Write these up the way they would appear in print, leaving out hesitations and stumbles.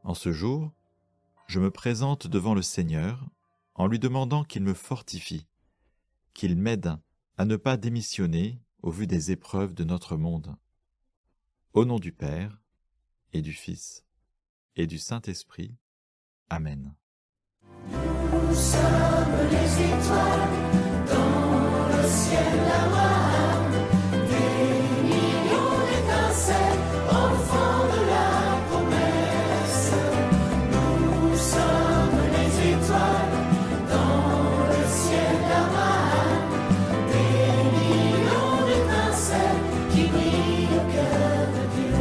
En ce jour, je me présente devant le Seigneur en lui demandant qu'il me fortifie, qu'il m'aide à ne pas démissionner au vu des épreuves de notre monde. Au nom du Père, et du Fils, et du Saint-Esprit. Amen. Nous sommes les étoiles dans le ciel là-bas, des millions d'étincelles, enfants de la promesse. Nous sommes les étoiles dans le ciel là-bas, des millions d'étincelles qui brillent au cœur de Dieu.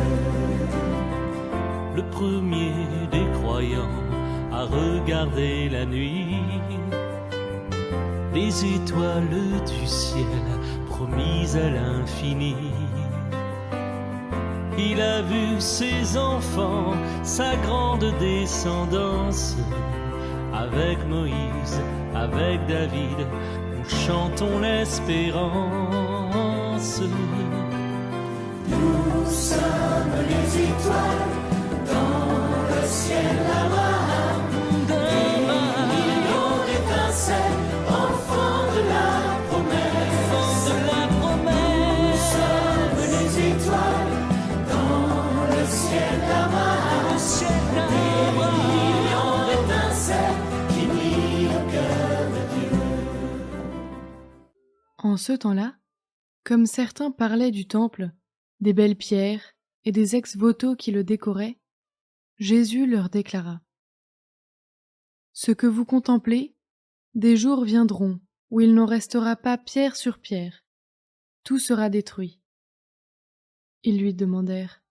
Le premier des croyants à regarder la nuit, les étoiles du ciel promises à l'infini. Il a vu ses enfants, sa grande descendance, avec Moïse, avec David, nous chantons l'espérance. Nous sommes les étoiles dans le ciel là-bas. En ce temps-là, comme certains parlaient du temple, des belles pierres et des ex-voto qui le décoraient, Jésus leur déclara : « Ce que vous contemplez, des jours viendront où il n'en restera pas pierre sur pierre, tout sera détruit. » Ils lui demandèrent :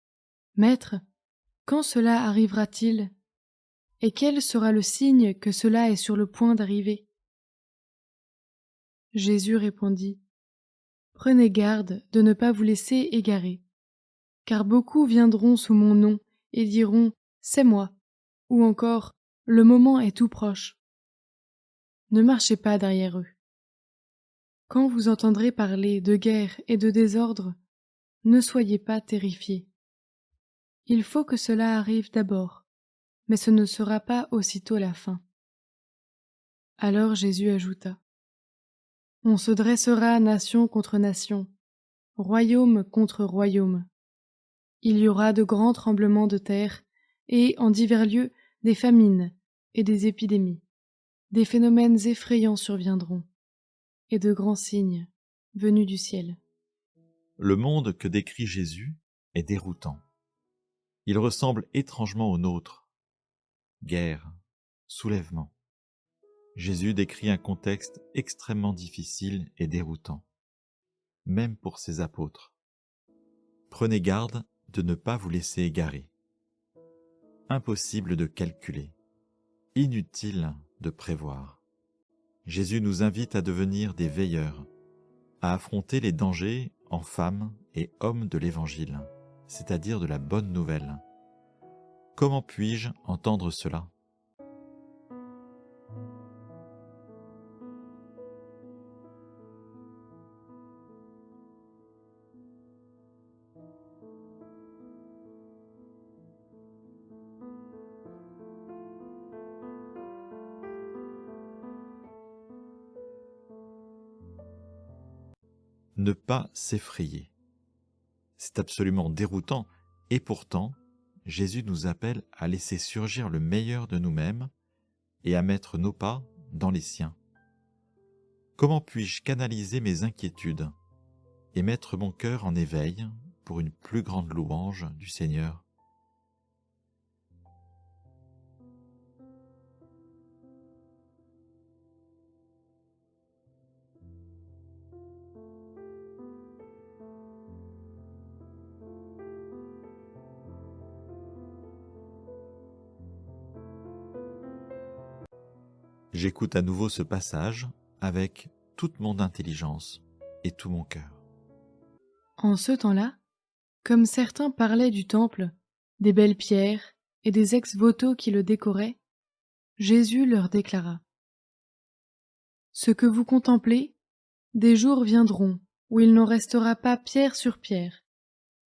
« Maître, quand cela arrivera-t-il ? Et quel sera le signe que cela est sur le point d'arriver ? » Jésus répondit : « Prenez garde de ne pas vous laisser égarer, car beaucoup viendront sous mon nom et diront : C'est moi, ou encore : Le moment est tout proche. Ne marchez pas derrière eux. Quand vous entendrez parler de guerre et de désordre, ne soyez pas terrifiés. Il faut que cela arrive d'abord, mais ce ne sera pas aussitôt la fin. » Alors Jésus ajouta : « On se dressera nation contre nation, royaume contre royaume. Il y aura de grands tremblements de terre et, en divers lieux, des famines et des épidémies. Des phénomènes effrayants surviendront, et de grands signes venus du ciel. » Le monde que décrit Jésus est déroutant. Il ressemble étrangement au nôtre. Guerre, soulèvement. Jésus décrit un contexte extrêmement difficile et déroutant, même pour ses apôtres. Prenez garde de ne pas vous laisser égarer. Impossible de calculer, inutile de prévoir. Jésus nous invite à devenir des veilleurs, à affronter les dangers en femmes et hommes de l'Évangile, c'est-à-dire de la bonne nouvelle. Comment puis-je entendre cela ? Ne pas s'effrayer. C'est absolument déroutant, et pourtant, Jésus nous appelle à laisser surgir le meilleur de nous-mêmes et à mettre nos pas dans les siens. Comment puis-je canaliser mes inquiétudes et mettre mon cœur en éveil pour une plus grande louange du Seigneur ? J'écoute à nouveau ce passage avec toute mon intelligence et tout mon cœur. En ce temps-là, comme certains parlaient du temple, des belles pierres et des ex-voto qui le décoraient, Jésus leur déclara : « Ce que vous contemplez, des jours viendront où il n'en restera pas pierre sur pierre,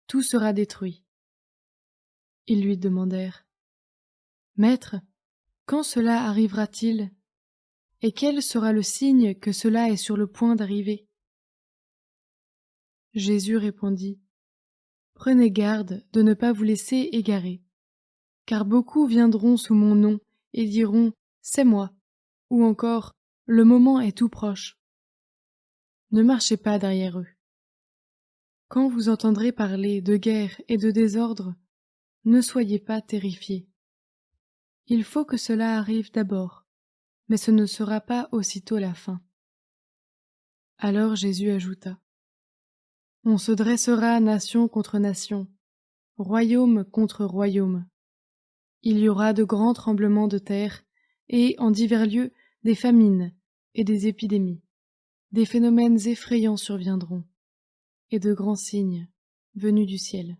tout sera détruit. » Ils lui demandèrent : Maître, quand cela arrivera-t-il? Et quel sera le signe que cela est sur le point d'arriver? Jésus répondit, Prenez garde de ne pas vous laisser égarer, car beaucoup viendront sous mon nom et diront, C'est moi, ou encore, Le moment est tout proche. Ne marchez pas derrière eux. Quand vous entendrez parler de guerre et de désordre, ne soyez pas terrifiés. Il faut que cela arrive d'abord, mais ce ne sera pas aussitôt la fin. Alors Jésus ajouta, On se dressera nation contre nation, royaume contre royaume. Il y aura de grands tremblements de terre et, en divers lieux, des famines et des épidémies. Des phénomènes effrayants surviendront, et de grands signes venus du ciel.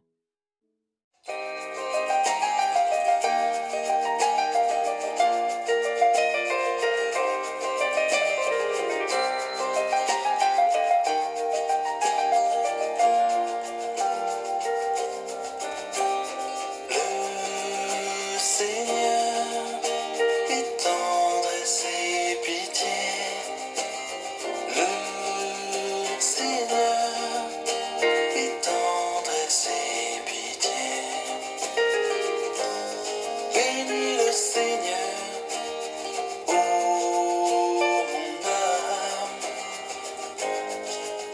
Le Seigneur est tendresse et pitié. Le Seigneur est tendresse et pitié. Bénis le Seigneur, ô mon âme.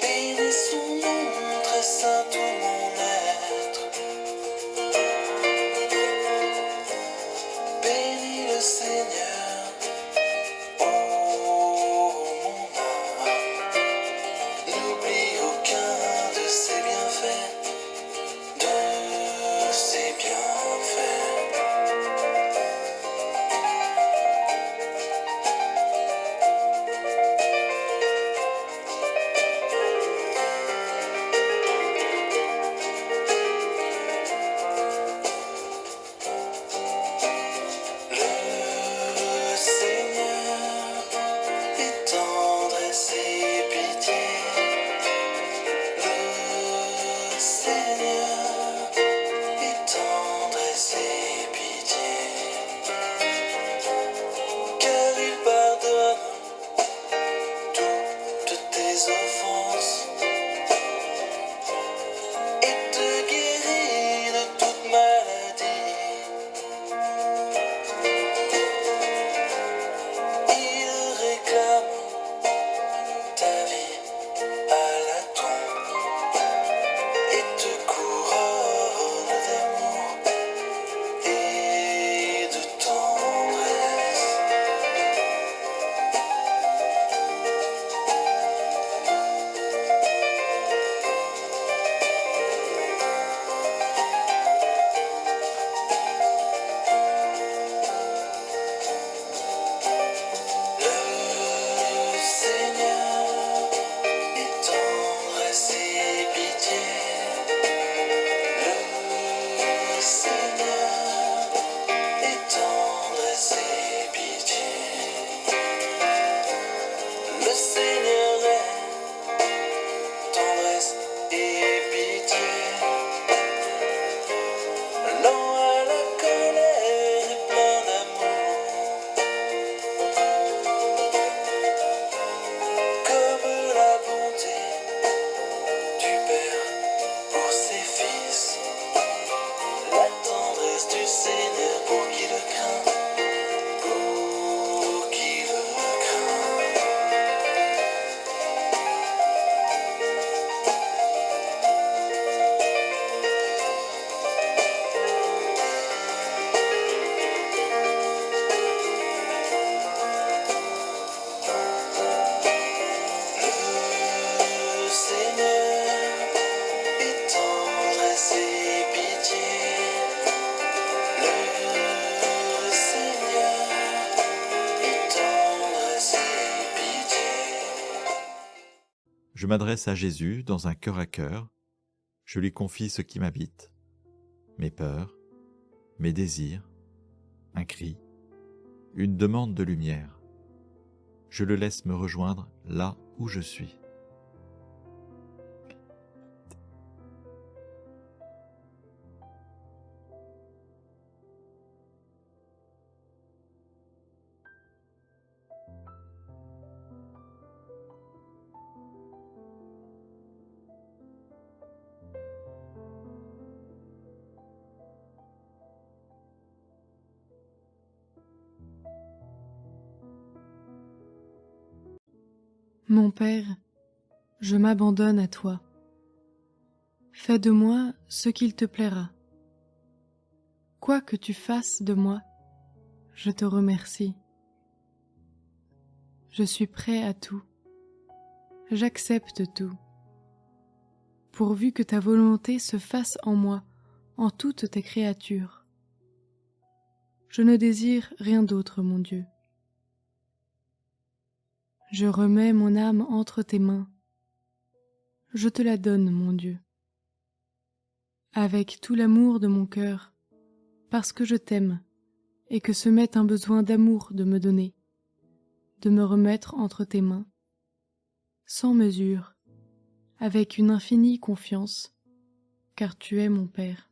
Bénis son nom très saint, tout mon être. Bénis le Seigneur, ô mon âme. N'oublie aucun de ses bienfaits, de ses bienfaits. Le Seigneur est tendresse et pitié. Le Seigneur est tendresse et pitié. Car il pardonne toutes tes offenses et te guérit de toute maladie. Il réclame ta vie à la tombe et te couronne d'amour et de tendresse. Le Seigneur est tendresse et pitié. Le Seigneur est tendresse et pitié. Le Seigneur est tendresse et pitié. Lent à la colère et plein d'amour, comme la bonté du Père pour ses fils. La tendresse du Seigneur pour qui le craint, pour qui le craint. Le Seigneur est tendresse et pitié. Le Seigneur est tendresse et pitié. Je m'adresse à Jésus dans un cœur à cœur. Je lui confie ce qui m'habite, mes peurs, mes désirs, un cri, une demande de lumière. Je le laisse me rejoindre là où je suis. Mon Père, je m'abandonne à toi. Fais de moi ce qu'il te plaira. Quoi que tu fasses de moi, je te remercie. Je suis prêt à tout. J'accepte tout. Pourvu que ta volonté se fasse en moi, en toutes tes créatures. Je ne désire rien d'autre, mon Dieu. Je remets mon âme entre tes mains. Je te la donne, mon Dieu. Avec tout l'amour de mon cœur, parce que je t'aime, et que ce m'est un besoin d'amour de me donner, de me remettre entre tes mains, sans mesure, avec une infinie confiance, car tu es mon Père.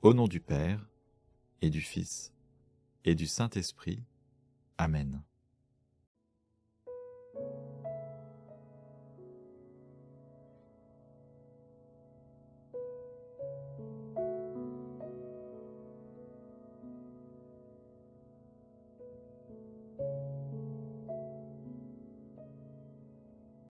Au nom du Père, et du Fils, et du Saint-Esprit. Amen.